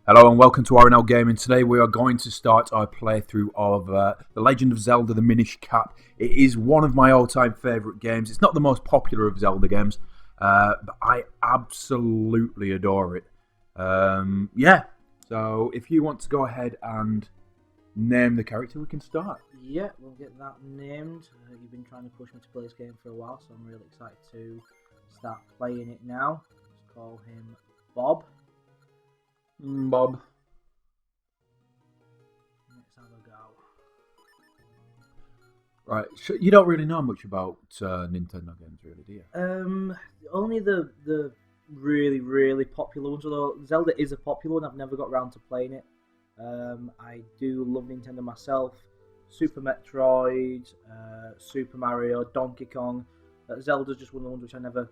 Hello and welcome to RNL Gaming. Today we are going to start our playthrough of The Legend of Zelda, the Minish Cap. It is one of my all-time favourite games. It's not the most popular of Zelda games, but I absolutely adore it. So if you want to go ahead and name the character, we can start. Yeah, we'll get that named. You've been trying to push me to play this game for a while, so I'm really excited to start playing it now. Let's call him Bob. Bob. Let's have a go. Right, so you don't really know much about Nintendo games, really, do you? Only the really popular ones. Although Zelda is a popular one, I've never got around to playing it. I do love Nintendo myself. Super Metroid, Super Mario, Donkey Kong. Zelda's just one of the ones which I never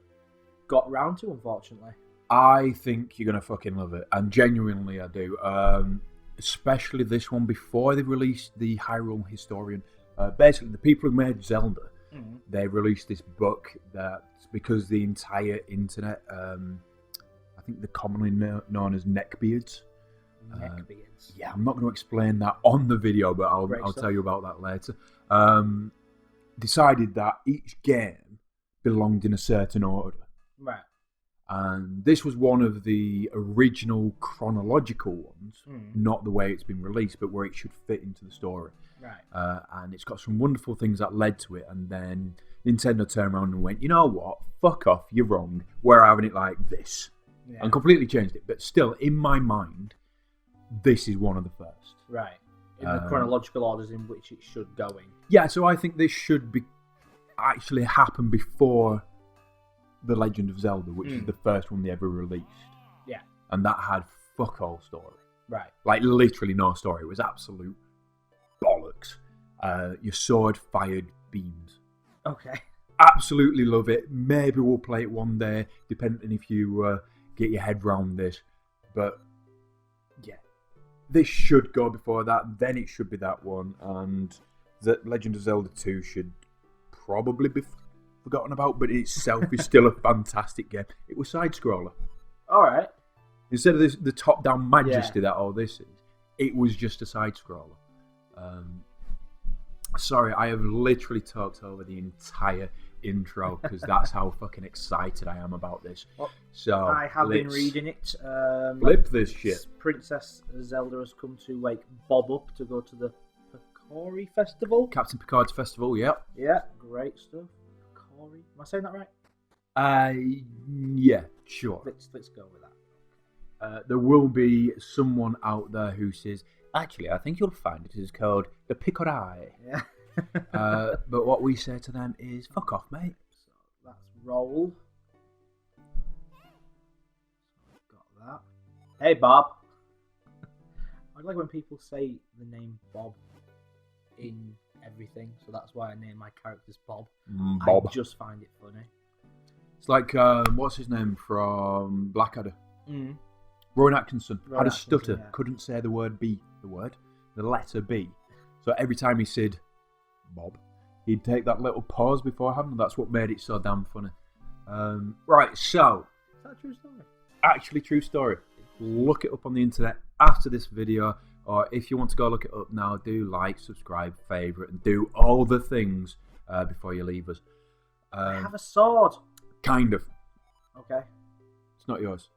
got around to, unfortunately. I think you're going to fucking love it, and genuinely I do. Especially this one, before they released the Hyrule Historian. Basically, the people who made Zelda, they released this book that's because the entire internet, I think they're commonly known as neckbeards. Neckbeards. Yeah, I'm not going to explain that on the video, but I'll tell you about that later. Decided that each game belonged in a certain order. Right. And this was one of the original chronological ones, not the way it's been released, but where it should fit into the story. Right. And it's got some wonderful things that led to it. And then Nintendo turned around and went, you know what? Fuck off, you're wrong. We're having it like this. Yeah. And completely changed it. But still, in my mind, this is one of the first. Right. In the chronological orders in which it should go in. Yeah, so I think this should be actually happen before The Legend of Zelda, which is the first one they ever released. Yeah. And that had fuck all story. Right. Like, literally no story. It was absolute bollocks. Your sword fired beams. Okay. Absolutely love it. Maybe we'll play it one day, depending if you get your head round this. But, yeah. This should go before that. Then it should be that one. And The Legend of Zelda 2 should probably be forgotten about, but itself is still a fantastic game. It was side-scroller. Alright. Instead of the top-down majesty that all this is, it was just a side-scroller. Sorry, I have literally talked over the entire intro because that's how fucking excited I am about this. Well, so I have been reading it. Flip this shit. Princess Zelda has come to wake Bob up to go to the Picori Festival. Captain Picard's Festival, yep. Yeah, great stuff. Am I saying that right? Yeah, sure. Let's go with that. There will be someone out there who says, actually, I think you'll find it is called the Picori. Yeah. But what we say to them is, fuck off, mate. So let's roll. Got that. Hey, Bob. I like when people say the name Bob in everything, so that's why I named my characters Bob. Bob. I just find it funny. It's like, what's his name from Blackadder? Rowan Atkinson. Rowan Had a stutter, Atkinson, yeah. couldn't say the word B, the letter B. So every time he said Bob, he'd take that little pause beforehand, and that's what made it so damn funny. Right, so. Is that a true story? Actually, true story. Look it up on the internet after this video. Or if you want to go look it up now, do like, subscribe, favourite, and do all the things before you leave us. I have a sword. Kind of. Okay. It's not yours,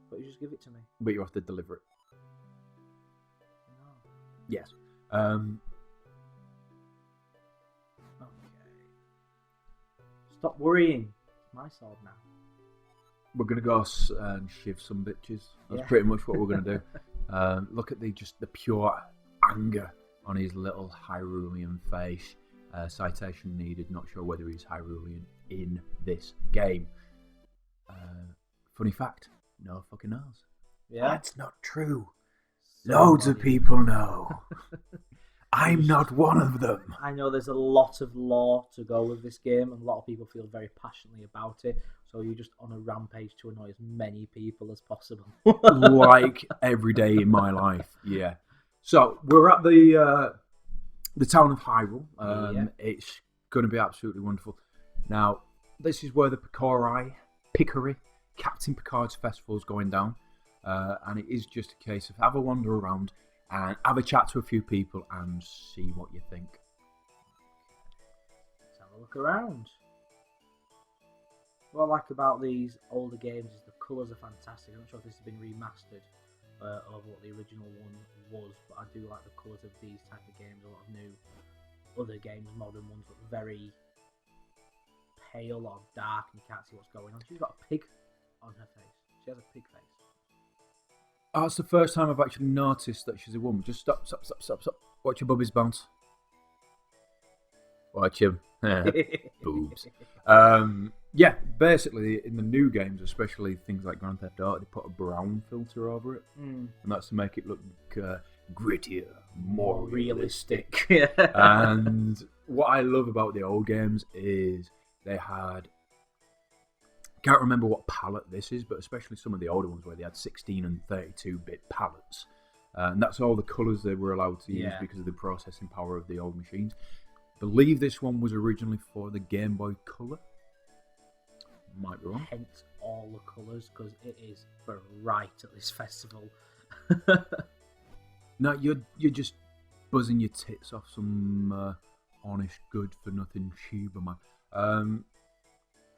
But you just give it to me. but you have to deliver it. No. Yes. Okay. Stop worrying. It's my sword now. We're going to go and shiv some bitches. That's Yeah. pretty much what we're going to do. Look at the pure anger on his little Hyrulean face. Citation needed. Not sure whether he's Hyrulean in this game. Funny fact, no fucking knows. Yeah. That's not true. Loads of people know. I'm not one of them. I know there's a lot of lore to go with this game, and a lot of people feel very passionately about it. So you're just on a rampage to annoy as many people as possible. Like every day in my life, yeah. So we're at the town of Hyrule. It's going to be absolutely wonderful. Now, this is where the Picori, Captain Picard's festival is going down. and it is just a case of have a wander around and have a chat to a few people and see what you think. Let's have a look around. What I like about these older games is the colours are fantastic. I'm not sure if this has been remastered of what the original one was, but I do like the colours of these type of games. A lot of new other games, modern ones, look very pale or dark and you can't see what's going on. She's got a pig on her face. She has a pig face. Oh, it's the first time I've actually noticed that she's a woman. Just stop. Watch your bubbies bounce. Watch him. Boobs. Yeah, basically in the new games, especially things like Grand Theft Auto, they put a brown filter over it, and that's to make it look grittier, more realistic. And what I love about the old games is they had, can't remember what palette this is, but especially some of the older ones where they had 16 and 32-bit palettes, and that's all the colours they were allowed to use because of the processing power of the old machines. I believe this one was originally for the Game Boy Color. Might be wrong. Hence all the colours, because it is bright at this festival. No, you're just buzzing your tits off some honest, good-for-nothing Shiba, man.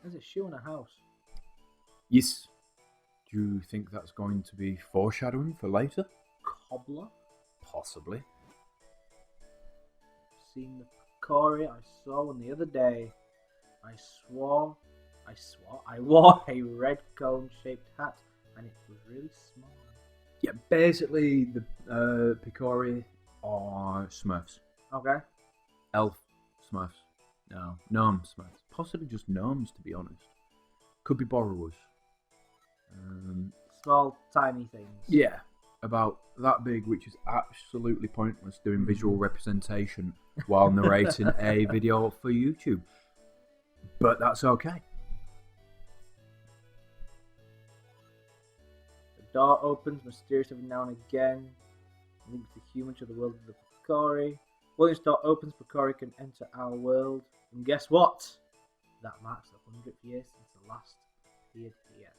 There's a shoe in a house. Yes. Do you think that's going to be foreshadowing for later? Cobbler? Possibly. Seen the Picori I saw one the other day. I wore a red cone-shaped hat, and it was really small. Yeah, basically the Picori are Smurfs. Okay. Elf Smurfs. No, gnome Smurfs. Possibly just gnomes, to be honest. Could be borrowers. Small, tiny things. Yeah, about that big, which is absolutely pointless doing visual representation while narrating a video for YouTube. But that's okay. The door opens mysteriously now and again. Links the human to the world of the Picori. When this door opens, Picori can enter our world. And guess what? That marks the 100th year since the last appeared here.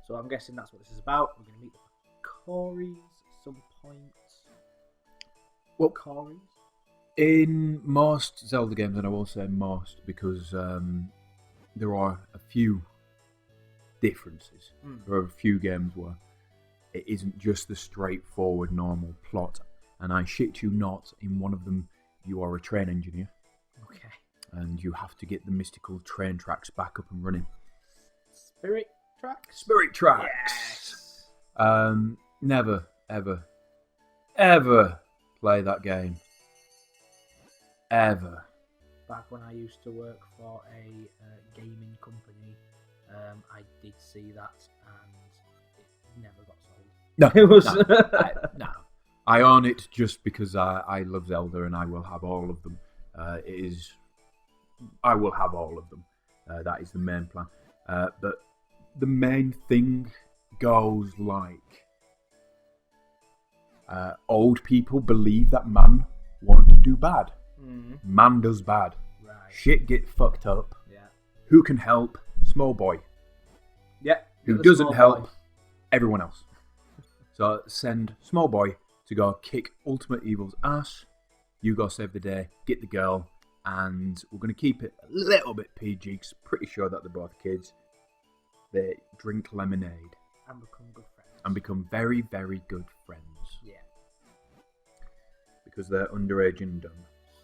So I'm guessing that's what this is about. We're going to meet the Picoris at some point. What Picoris? In most Zelda games, and I will say most because there are a few differences. There are a few games where it isn't just the straightforward normal plot, and I shit you not, in one of them you are a train engineer. Okay. And you have to get the mystical train tracks back up and running. Spirit tracks? Spirit tracks! Yes! Never, ever, ever play that game. Ever. Back when I used to work for a gaming company, I did see that, and it never got sold. No, it was no. I own it just because I love Zelda, and I will have all of them. I will have all of them. That is the main plan. But the main thing goes like old people believe that man want to do bad. Man does bad. Right. Shit get fucked up. Yeah. Who can help? Small boy. Yeah. Who doesn't help? Everyone else. So send small boy to go kick Ultimate Evil's ass. You go save the day, get the girl, and we're going to keep it a little bit PG because I'm pretty sure that they're both kids. They drink lemonade. And become good friends. And become very, very good friends. Yeah. Because they're underage and dumb.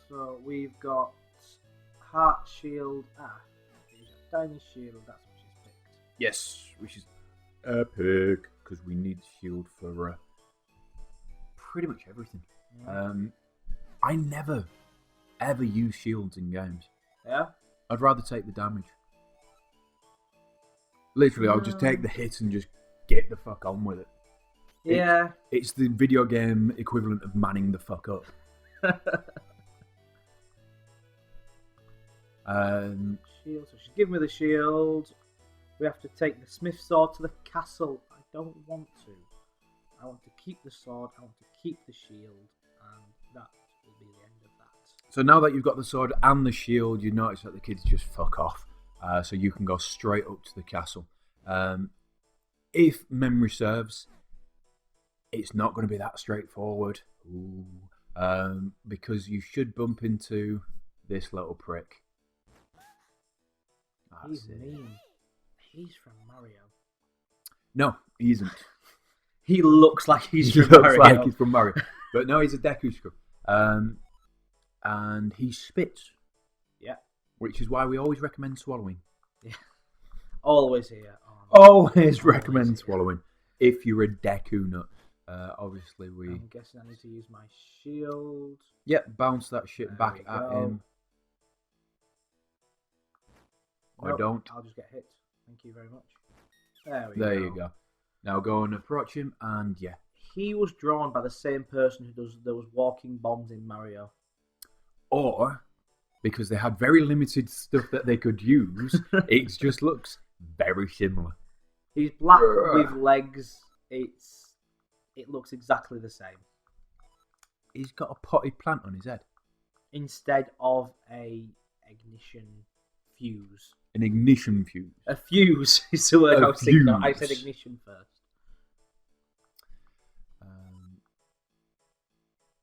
So we've got Heart Shield. Tiny Shield, that's what she's picked. Yes, which is epic because we need shield for pretty much everything. Yeah. I never ever use shields in games. Yeah? I'd rather take the damage. Literally, I'll just take the hit and just get the fuck on with it. Yeah. It's the video game equivalent of manning the fuck up. Shield. So she's given me the shield. We have to take the smith sword to the castle. I don't want to. I want to keep the sword. I want to keep the shield, and that will be the end of that. So now that you've got the sword and the shield, you notice that the kids just fuck off. So you can go straight up to the castle. If memory serves, it's not going to be that straightforward. Ooh. Because you should bump into this little prick. He's mean. He's from Mario. No, he isn't. He looks like he's He from looks Mario. like he's from Mario. But no, he's a Deku Scrub. And he spits. Yeah. Which is why we always recommend swallowing. Yeah. Always here. Always recommend swallowing. If you're a Deku nut. Obviously we... I'm guessing I need to use my shield. Yep, bounce that shit There back we at go. him. Or Nope, don't. I'll just get hit. Thank you very much. There we go. There you go. Now go and approach him, and yeah. He was drawn by the same person who does those walking bombs in Mario. Or, because they had very limited stuff that they could use, it just looks very similar. He's black with legs. It looks exactly the same. He's got a potted plant on his head. Instead of a ignition fuse. An ignition fuse. A fuse is the word I was thinking of. I said ignition first.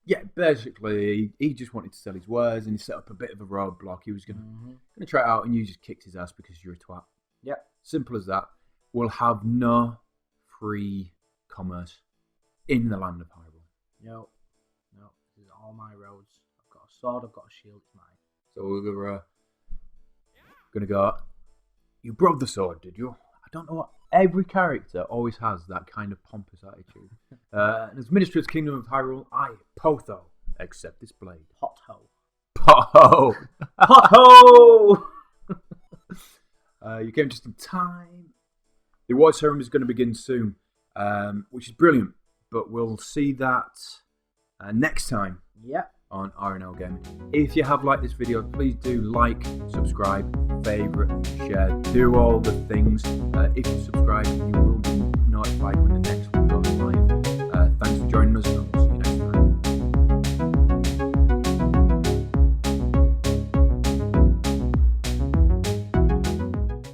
Yeah, basically, he just wanted to sell his wares and he set up a bit of a roadblock. He was going to try it out, and you just kicked his ass because you're a twat. Yep. Simple as that. We'll have no free commerce in the land of Hyrule. No. This is all my roads. I've got a sword, I've got a shield, it's mine. So we're going to go, you broke the sword, did you? I don't know what... Every character always has that kind of pompous attitude. And as Minister of the Kingdom of Hyrule, I, Potho, accept this blade. Potho. Potho! Potho! You came just in time. The award ceremony is going to begin soon, which is brilliant. But we'll see that next time on RNL Gaming. If you have liked this video, please do like, subscribe, favourite, share, do all the things. If you subscribe, you will be notified when